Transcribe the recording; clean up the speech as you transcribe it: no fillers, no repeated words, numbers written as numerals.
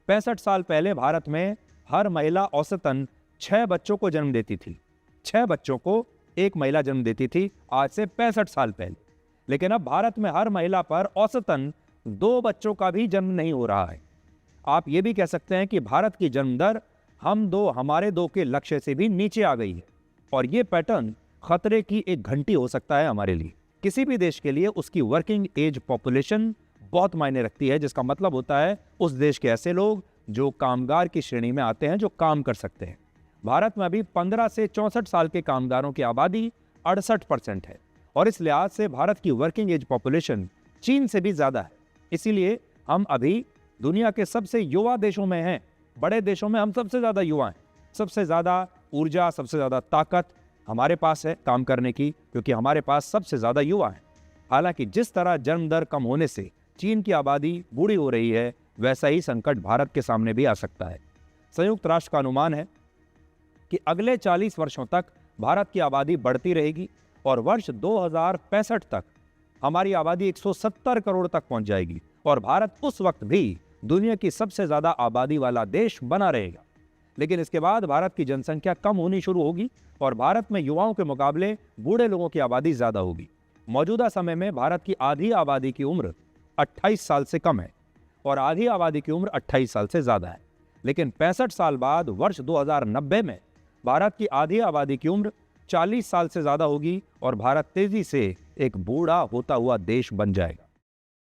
65 साल पहले भारत में हर महिला औसतन 6 बच्चों को जन्म देती थी। 6 बच्चों को एक महिला जन्म देती थी, आज से 65 साल पहले। लेकिन अब भारत में हर महिला पर औसतन 2 बच्चों का भी जन्म नहीं हो रहा है। आप ये भी कह सकते हैं कि भारत की जन्म दर हमारे दो के लक्ष्य से भी नीचे आ गई है, और ये पैटर्न खतरे की एक घंटी हो सकता है हमारे लिए। किसी भी देश के लिए उसकी वर्किंग एज पॉपुलेशन बहुत मायने रखती है, जिसका मतलब होता है उस देश के ऐसे लोग जो कामगार की श्रेणी में आते हैं, जो काम कर सकते हैं। भारत में अभी 15 से 64 साल के कामगारों की आबादी 68% है, और इस लिहाज से भारत की वर्किंग एज पॉपुलेशन चीन से भी ज़्यादा है। इसीलिए हम अभी दुनिया के सबसे युवा देशों में हैं। बड़े देशों में हम सबसे ज़्यादा युवा हैं। सबसे ज़्यादा ऊर्जा, सबसे ज़्यादा ताकत हमारे पास है काम करने की, क्योंकि हमारे पास सबसे ज़्यादा युवा हैं। हालांकि जिस तरह जन्म दर कम होने से चीन की आबादी बूढ़ी हो रही है, वैसा ही संकट भारत के सामने भी आ सकता है। संयुक्त राष्ट्र का अनुमान है कि अगले 40 वर्षों तक भारत की आबादी बढ़ती रहेगी, और वर्ष 2065 तक हमारी आबादी 170 करोड़ तक पहुंच जाएगी, और भारत उस वक्त भी दुनिया की सबसे ज़्यादा आबादी वाला देश बना रहेगा। लेकिन इसके बाद भारत की जनसंख्या कम होनी शुरू होगी, और भारत में युवाओं के मुकाबले बूढ़े लोगों की आबादी ज़्यादा होगी। मौजूदा समय में भारत की आधी आबादी की उम्र 28 साल से कम है, और आधी आबादी की उम्र 28 साल से ज़्यादा है। लेकिन 65 साल बाद वर्ष 2090 में भारत की आधी आबादी की उम्र 40 साल से ज़्यादा होगी, और भारत तेज़ी से एक बूढ़ा होता हुआ देश बन जाएगा।